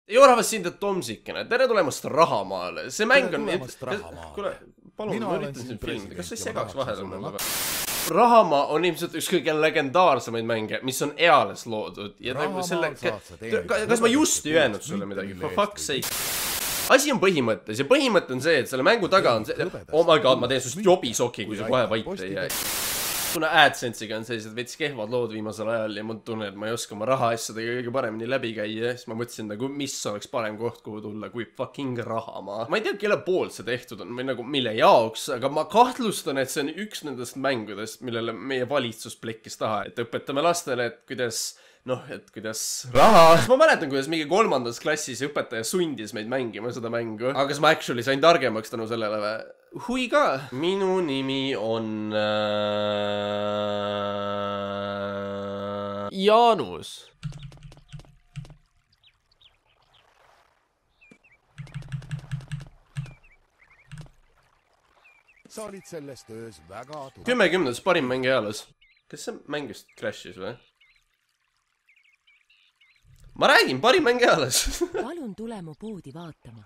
Ei rahvas sind, et Tomsikene. Tere tulemast Rahamaale. See mäng on... Kuule, palun, ma üritan siin filmida. Kas see segaks vahel? Rahamaa on ilmselt üks kõige legendaarsemaid mänge, mis on eales loodud. Ja nagu selle... Kas ma just ei öelnud sulle midagi? For fuck's sake. Asi on põhimõttes ja põhimõte on see, et selle mängu taga on see... Oh my god, ma teen sust jobisoki, kui sa kohe vait ei jää. Kuna AdSense'iga on sellised veits kehvad lood viimasel ajal ja mul tunnen, et ma ei oska oma rahaasjadega kõige paremini läbi käia, siis ma mõtlesin nagu, mis oleks parem koht, kuhu tulla, kui fucking Rahamaa. Ma ei tea, kelle poolt see tehtud on või nagu mille jaoks, aga ma kahtlustan, et see on üks nendest mängudest, millele meie valitsus plekkis taha, et õpetame lastele, et kuidas... Noh, et kuidas raha... Ma mäletan, kuidas mingi 3. klassis õpetaja sundis meid mängima seda mängu. Aga kas ma actually sain targemaks tänu sellele või? Hui ka! Minu nimi on... Jaanus. Sa olid sellest töös väga... 10 parim mäng eales. Kas see mäng just crashis või? Ma räägin, parim mäng eales. Palun tule mu poodi vaatama.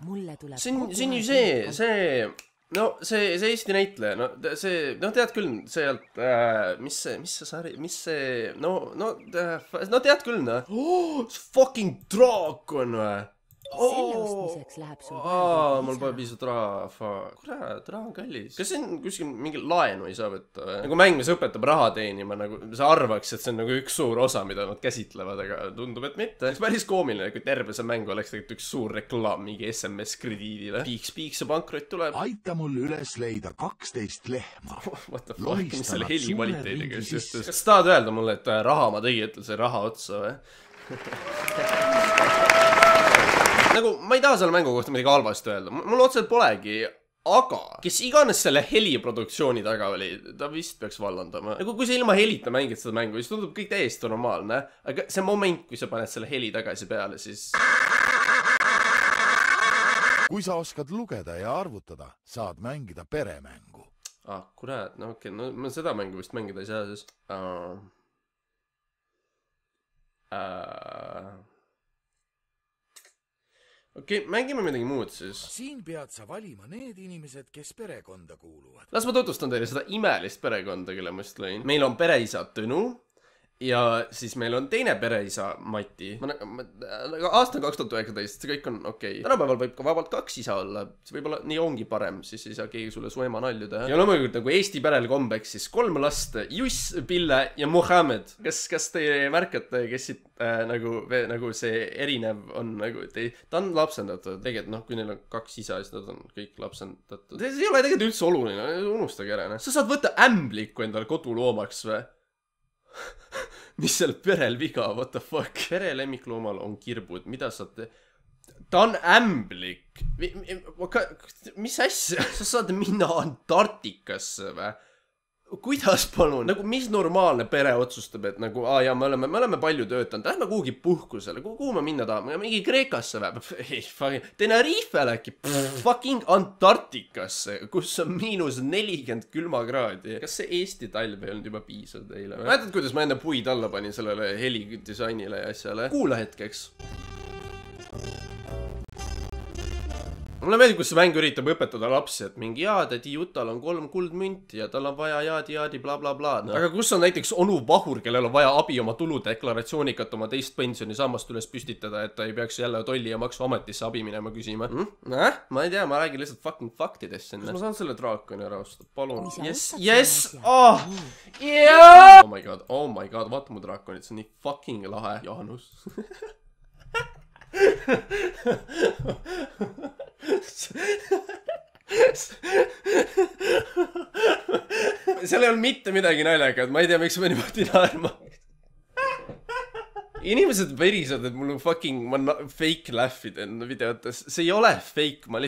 Mulle tuleb... See on ju see... No, see Eesti näitleja, no see... No tead küll, sealt... Mis see sari... Mis see... No tead küll, no. See fucking draakon või? Selle ostmiseks läheb sul vaja. Mul pole piisavalt raha. Kurat, raha on kallis. Kas siin kuskil mingi laenu ei saa võtta või? Nagu mäng, mis õpetab raha teenima, nagu sa arvaks, et see on nagu üks suur osa, mida nad käsitlevad, aga tundub, et mitte. See päris koomiline, kui terve see mäng oleks tegelikult üks suur reklaam mingi SMS-krediidile. Piiks ja pankrot tuleb. Aita mul üles leida 12 lehma. What the fuck, mis selle heli kvaliteediga juhtus? Kas tahad öelda mulle, et Rahamaa tegi, et see raha otsa või? Nagu, ma ei taha selle mängu kohta midagi halvasti öelda, mul otseselt polegi, aga kes iganes selle heliproduktsiooni taga oli, ta vist peaks vallandama. Nagu kui sa ilma helita mängid seda mängu, siis tundub kõik täiesti normaalne, aga see moment, kui sa paned selle heli tagasi peale, siis... Kui sa oskad lugeda ja arvutada, saad mängida peremängu. Kurat, no okei, no ma seda mängu vist mängida ei saa, siis... Okei, mängime midagi muud siis. Siin pead sa valima need inimesed, kes perekonda kuuluvad. Las ma tutvustan teile seda imelist perekonda, kelle ma just lõin. Meil on pereisa Tõnu ja siis meil on teine pereisa Mati. Aasta 2019, see kõik on okei. Tänapäeval võib ka vabalt 2 isa olla. See võib-olla nii ongi parem, siis ei saa keegi sulle su ema nalju teha. Ja loomulikult nagu Eesti perel kombeks siis 3 last, Juss, Pille ja Mohammed. Kas te märkate, kes siit nagu see erinev on nagu, ta on lapsendatud. Tegelikult noh, kui neil on 2 isa, siis nad on kõik lapsendatud. See ei ole tegelikult üldse oluline, unustage ära. Sa saad võtta ämbliku endale koduloomaks või? Mis seal perel viga, what the fuck? Pere lemmikloomal on kirbud, mida saad... Ta on ämblik. Mis asja? Sa saad minna Antarktikasse või? Kuidas palun? Nagu mis normaalne pere otsustab, et nagu, ja me oleme palju töötanud, lähme kuhugi puhkusele, kuhu me minna tahame, mingi Kreekasse või? Ei, fucking, Tenerifele äkki, fucking Antarktikasse, kus on -40 külmakraadi. Kas see Eesti talv ei olnud juba piisav teile? Mäletad, kuidas ma enne puid alla panin sellele helidisainile ja asjale? Kuula hetkeks. Mulle meeldib, kus see mäng üritab õpetada lapsi, et mingi tädi Jutal on 3 kuldmünti ja tal on vaja jaadi bla bla bla. Aga kus on näiteks onu Vahur, kellel on vaja abi oma tuludeklaratsioonikat oma teist pensionisammast üles püstitada, et ta ei peaks jälle tolli- ja maksuametisse abi minema küsima? Ma ei tea, ma räägin lihtsalt fucking faktidest sinna. Kas ma saan selle draakoni ära osta? Palun. Yes! Oh my god, vaata mu draakonit, see on nii fucking lahe. Jaanus. Seal ei olnud mitte midagi naljakat, ma ei tea, miks ma niimoodi naerma. Inimesed verisevad, et mul on fucking fake lähvid enda videotes. See ei ole fake, ma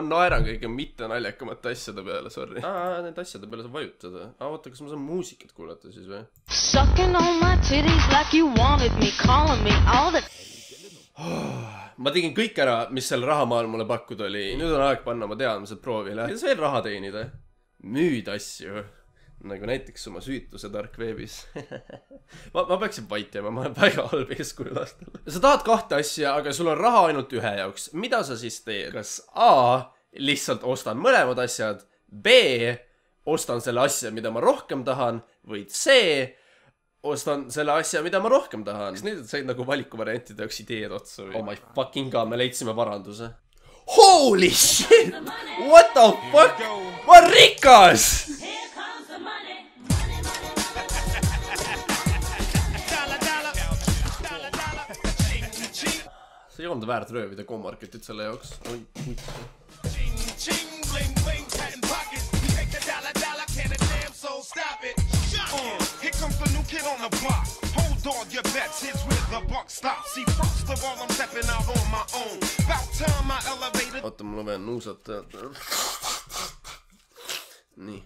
naeran kõige mitte naljakamate asjade peale, sorry. Need asjade peale saab vajutada. Oota, kas ma saan muusikat kuulata siis või? Sucking on my titties like you wanted me, calling me all the... Ma tegin kõik ära, mis seal Rahamaal mulle pakkuda oli. Nüüd on aeg panna oma teadmised proovile. Kuidas veel raha teenida? Müüd asju. nagu näiteks oma süütuse dark webis. ma peaksin vait jääma, ma olen väga halb eeskuju lastele. Sa tahad 2 asja, aga sul on raha ainult ühe jaoks. Mida sa siis teed? Kas A, lihtsalt ostan mõlemad asjad, B, ostan selle asja, mida ma rohkem tahan, või C, ostan selle asja, mida ma rohkem tahan. Kas nüüd said nagu valikuvariantide jaoks ideed otsa või? Oh my fucking god, me leidsime paranduse. Holy shit! What the fuck? Ma olen rikas! See ei olnud väärt röövida Go-Marketit selle jaoks. Oota, mul on vaja nuusata. Nii.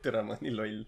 Tere, ma olen nii loll.